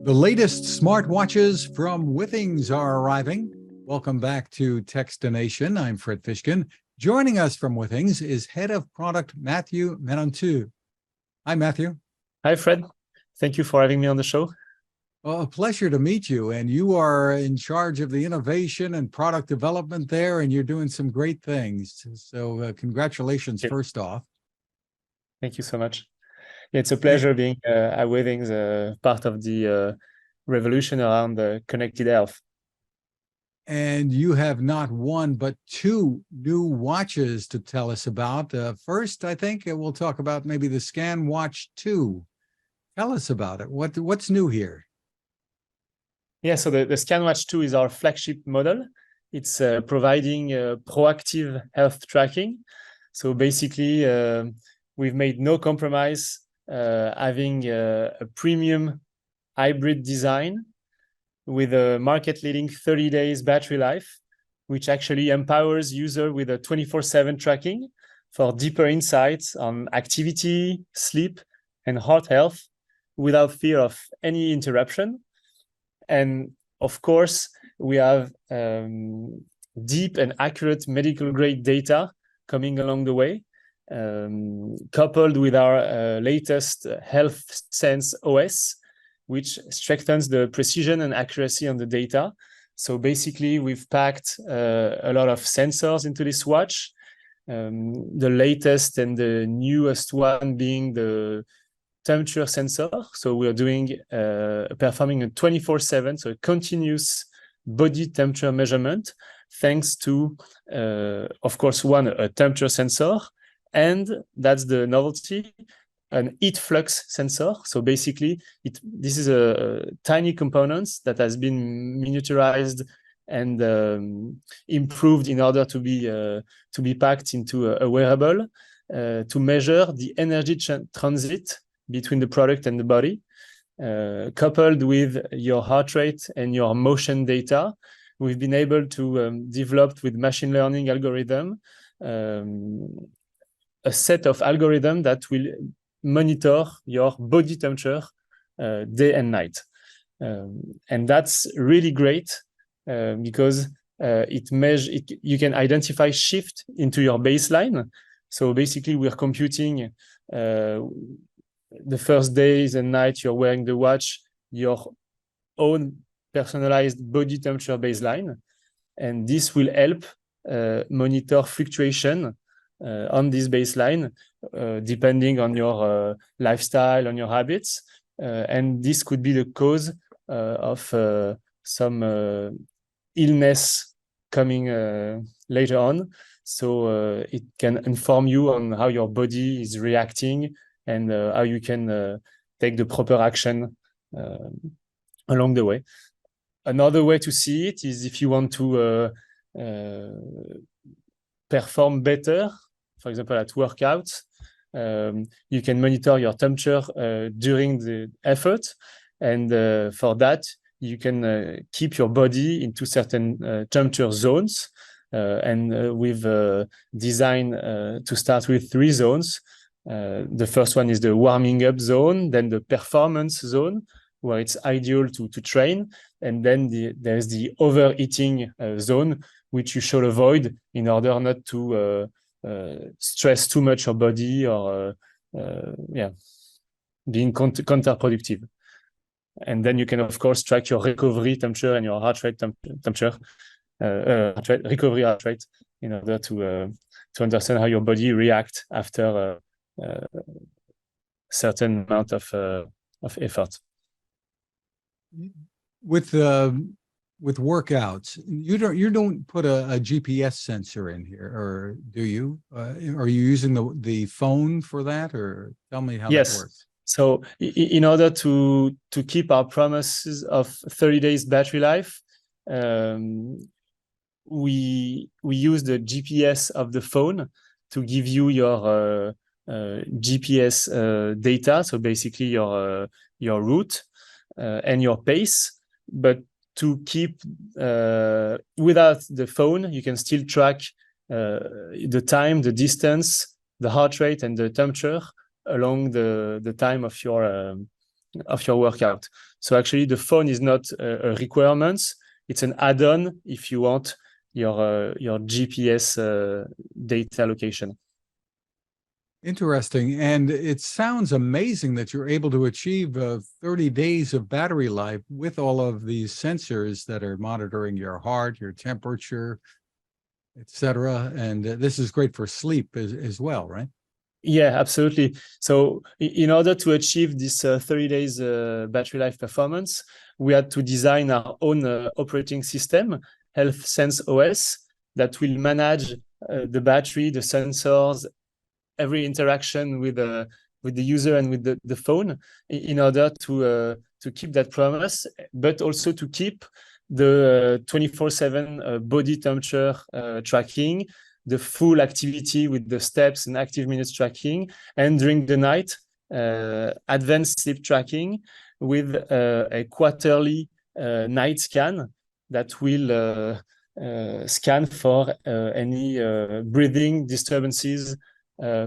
The latest smartwatches from Withings are arriving. Welcome back to Techstination. I'm Fred Fishkin. Joining us from Withings is Head of Product Matthew Menanteau. Hi, Matthew. Hi, Fred. Thank you for having me on the show. Well, a pleasure to meet you. And you are in charge of the innovation and product development there, and you're doing some great things. So congratulations, first off. Thank you so much. It's a pleasure being at Withings, part of the revolution around connected health. And you have not one, but two new watches to tell us about. First, I think we'll talk about maybe the ScanWatch 2. Tell us about it. What's new here? Yeah, so the ScanWatch 2 is our flagship model. It's providing proactive health tracking. So basically, we've made no compromise having a premium hybrid design with a market-leading 30 days battery life, which actually empowers user with a 24/7 tracking for deeper insights on activity, sleep, and heart health without fear of any interruption. And of course, we have deep and accurate medical-grade data coming along the way, coupled with our latest Health Sense OS, which strengthens the precision and accuracy on the data. So basically, we've packed a lot of sensors into this watch. The latest and the newest one being the temperature sensor. So we are doing performing a 24/7, so a continuous body temperature measurement, thanks to, of course, a temperature sensor, and that's the novelty, an heat flux sensor. So basically, this is a tiny component that has been miniaturized and improved in order to be packed into a wearable to measure the energy transit between the product and the body, coupled with your heart rate and your motion data. We've been able to develop with machine learning algorithm a set of algorithms that will monitor your body temperature day and night. And that's really great because you can identify shift into your baseline. So basically, we're computing the first days and nights you're wearing the watch, your own personalized body temperature baseline. And this will help monitor fluctuation on this baseline, depending on your lifestyle, on your habits. And this could be the cause of some illness coming later on. So it can inform you on how your body is reacting and how you can take the proper action along the way. Another way to see it is if you want to perform better, for example, at workouts, you can monitor your temperature during the effort. And for that, you can keep your body into certain temperature zones. And we've designed to start with 3 zones. The first one is the warming up zone, then the performance zone, where it's ideal to train. And then there's the overeating zone, which you should avoid in order not to stress too much your body or being counterproductive. And then you can, of course, track your recovery temperature and your heart rate temperature, recovery heart rate, in order to understand how your body reacts after a certain amount of effort. With workouts, you don't put a GPS sensor in here, or do you? Are you using the phone for that, or tell me how that works? So in order to keep our promises of 30 days battery life, we use the GPS of the phone to give you your GPS data. So basically your route and your pace, but to keep without the phone, you can still track the time, the distance, the heart rate, and the temperature along the time of your workout. So actually, the phone is not a requirement; it's an add-on if you want your GPS data location. Interesting. And it sounds amazing that you're able to achieve 30 days of battery life with all of these sensors that are monitoring your heart, your temperature, etc. And this is great for sleep as well, right? Yeah, absolutely. So in order to achieve this 30 days battery life performance, we had to design our own operating system, Health Sense OS, that will manage the battery, the sensors, every interaction with the user and with the phone in order to keep that promise, but also to keep the 24/7 body temperature tracking, the full activity with the steps and active minutes tracking, and during the night, advanced sleep tracking with a quarterly night scan that will scan for any breathing disturbances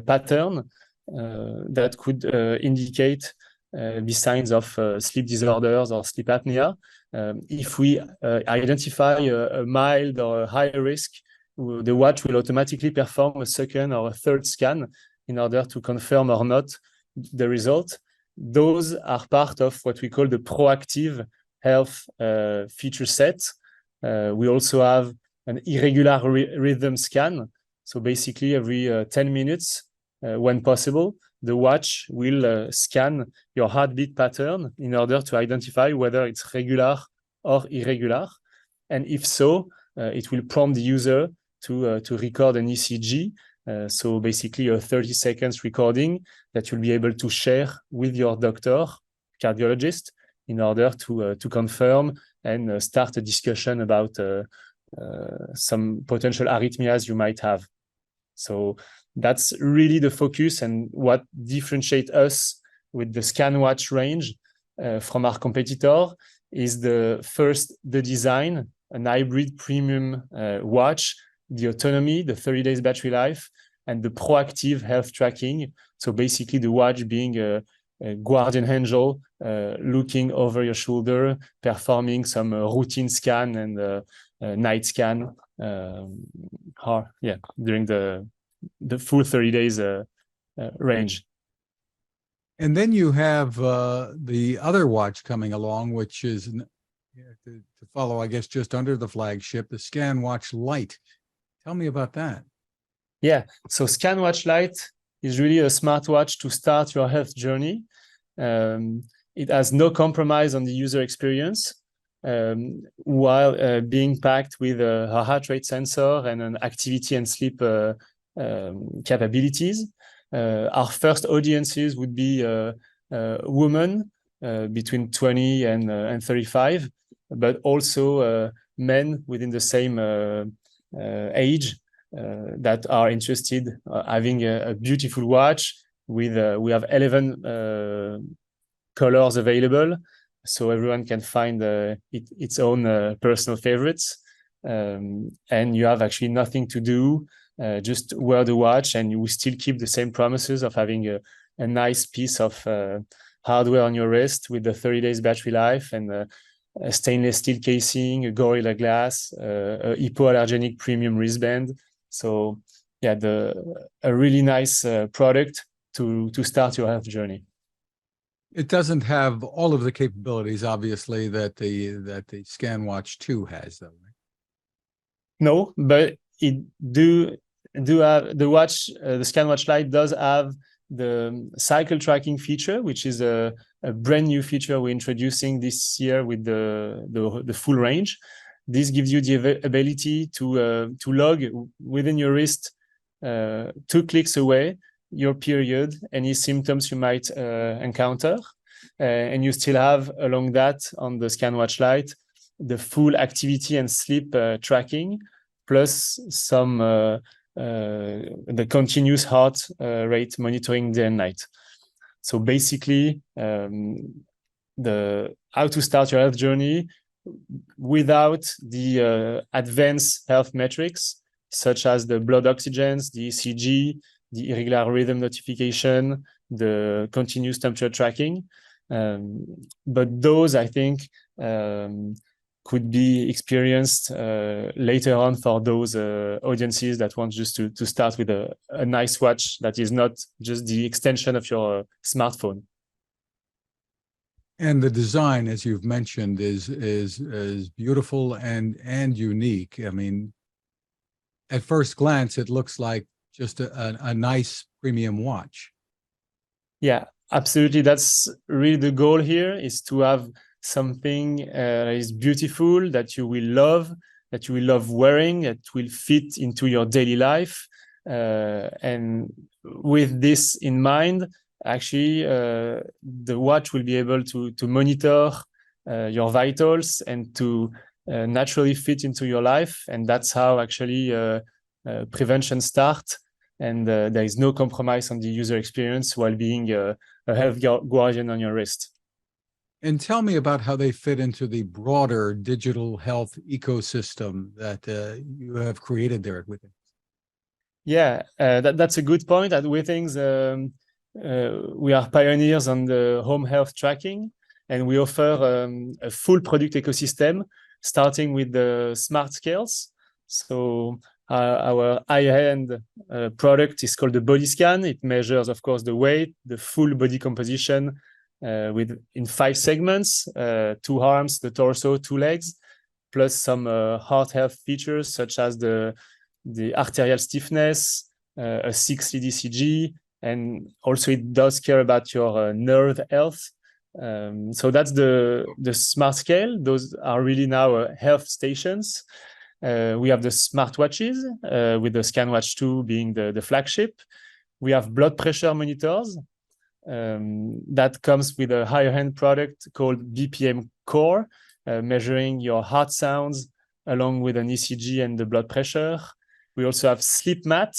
pattern that could indicate the signs of sleep disorders or sleep apnea. If we identify a mild or a high risk, the watch will automatically perform a second or a third scan in order to confirm or not the result. Those are part of what we call the proactive health feature set. We also have an irregular rhythm scan. So basically every 10 minutes, when possible, the watch will scan your heartbeat pattern in order to identify whether it's regular or irregular. And if so, it will prompt the user to record an ECG. So basically a 30 seconds recording that you'll be able to share with your doctor, cardiologist, in order to confirm and start a discussion about some potential arrhythmias you might have. So that's really the focus and what differentiates us with the ScanWatch range from our competitor is the design, an hybrid premium watch, the autonomy, the 30 days battery life, and the proactive health tracking. So basically the watch being a guardian angel looking over your shoulder, performing some routine scan and night scan during the full 30 days range. And then you have the other watch coming along, which is to follow, I guess, just under the flagship, the ScanWatch Light. Tell me about that. Yeah, so ScanWatch Light is really a smartwatch to start your health journey. It has no compromise on the user experience, while being packed with a heart rate sensor and an activity and sleep capabilities. Our first audiences would be women between 20 and 35, but also men within the same age that are interested having a beautiful watch with we have 11 colors available, so everyone can find its own personal favorites, and you have actually nothing to do, just wear the watch and you will still keep the same promises of having a nice piece of hardware on your wrist with the 30 days battery life and a stainless steel casing, a Gorilla Glass, a hypoallergenic premium wristband. So yeah, a really nice product to start your health journey. It doesn't have all of the capabilities, obviously, that the ScanWatch 2 has, though, right? No, but it do have the watch. The ScanWatch Light does have the cycle tracking feature, which is a brand new feature we're introducing this year with the full range. This gives you the ability to log within your wrist, 2 clicks away, your period, any symptoms you might encounter, and you still have along that on the ScanWatch Light the full activity and sleep tracking, plus some the continuous heart rate monitoring day and night. So basically, the how to start your health journey without the advanced health metrics such as the blood oxygens, the ECG, the irregular rhythm notification, the continuous temperature tracking. But those, I think, could be experienced later on for those audiences that want just to start with a nice watch that is not just the extension of your smartphone. And the design, as you've mentioned, is beautiful and unique. I mean, at first glance, it looks like just a nice premium watch. Yeah, absolutely. That's really the goal here, is to have something that is beautiful, that you will love wearing, that will fit into your daily life. And with this in mind, actually, the watch will be able to monitor your vitals and to naturally fit into your life. And that's how actually prevention starts. And there is no compromise on the user experience while being a health guardian on your wrist. And tell me about how they fit into the broader digital health ecosystem that you have created there at Withings. Yeah, that's a good point. At Withings, we are pioneers on the home health tracking, and we offer a full product ecosystem, starting with the smart scales. So our high-end product is called the body scan. It measures, of course, the weight, the full body composition in 5 segments, 2 arms, the torso, 2 legs, plus some heart health features such as the arterial stiffness, a 6-lead ECG, and also it does care about your nerve health. So that's the smart scale. Those are really now health stations. We have the smartwatches with the ScanWatch 2 being the flagship. We have blood pressure monitors that comes with a higher end product called BPM Core, measuring your heart sounds along with an ECG and the blood pressure. We also have sleep mat.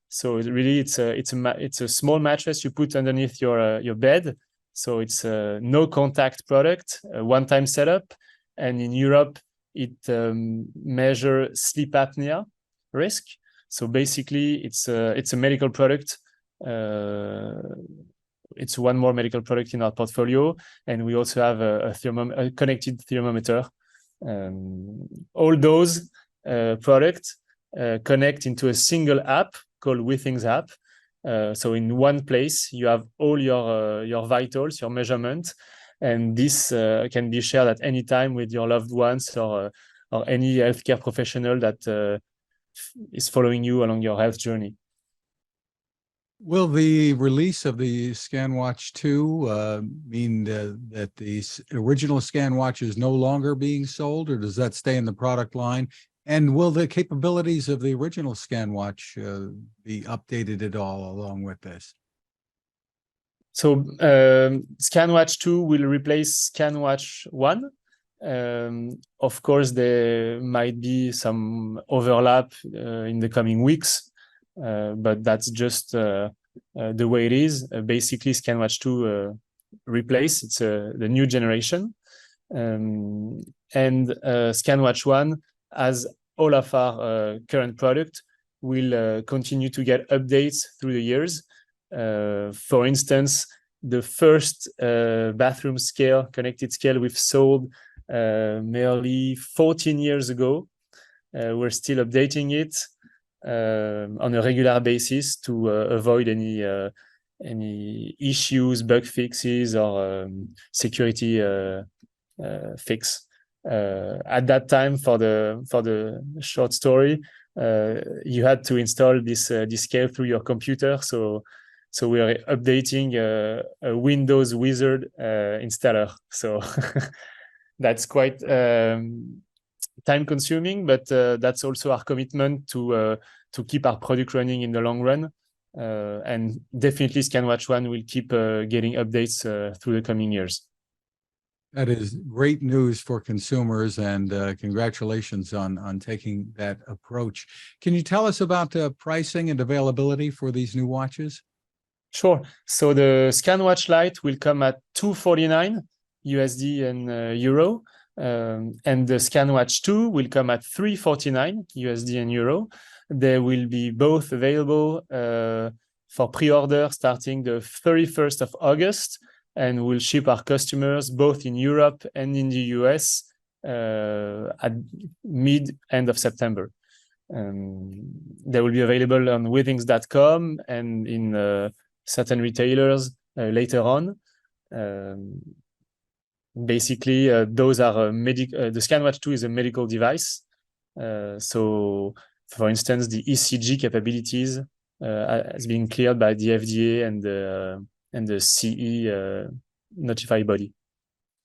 So it's a small mattress you put underneath your bed. So it's a no contact product, a one-time setup. And in Europe, it measures sleep apnea risk. So basically, it's a medical product. It's one more medical product in our portfolio, and we also have a connected thermometer. All those products connect into a single app called Withings app. So in one place, you have all your vitals, your measurement, and this can be shared at any time with your loved ones or any healthcare professional that is following you along your health journey. Will the release of the ScanWatch 2 mean that the original ScanWatch is no longer being sold, or does that stay in the product line? And will the capabilities of the original ScanWatch be updated at all along with this? So ScanWatch 2 will replace ScanWatch 1. Of course, there might be some overlap in the coming weeks, but that's just the way it is. Basically, ScanWatch 2 replace, it's the new generation. And ScanWatch 1, as all of our current product, will continue to get updates through the years. For instance, the first bathroom scale, connected scale we've sold nearly 14 years ago. We're still updating it on a regular basis to avoid any issues, bug fixes, or security fix. At that time, for the short story, you had to install this scale through your computer. So we're updating a Windows Wizard installer. So that's quite time consuming, but that's also our commitment to keep our product running in the long run. And definitely ScanWatch 1 will keep getting updates through the coming years. That is great news for consumers, and congratulations on taking that approach. Can you tell us about pricing and availability for these new watches? Sure. So the ScanWatch Light will come at $249 USD and euro. And the ScanWatch 2 will come at $349 USD and euro. They will be both available for pre-order starting the 31st of August and we'll ship our customers both in Europe and in the US at end of September. They will be available on withings.com and in certain retailers later on. Basically, those are the ScanWatch 2 is a medical device. So, for instance, the ECG capabilities has been cleared by the FDA and the CE notified body.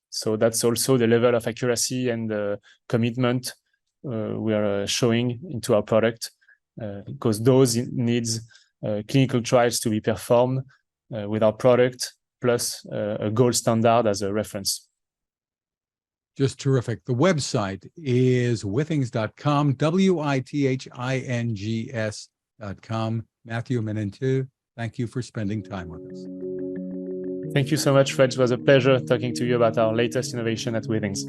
So that's also the level of accuracy and commitment we are showing into our product, because those needs clinical trials to be performed with our product plus a gold standard as a reference. Just terrific. The website is withings.com, WITHINGS.com. Matthew Menanteau, thank you for spending time with us. Thank you so much, Fred. It was a pleasure talking to you about our latest innovation at Withings.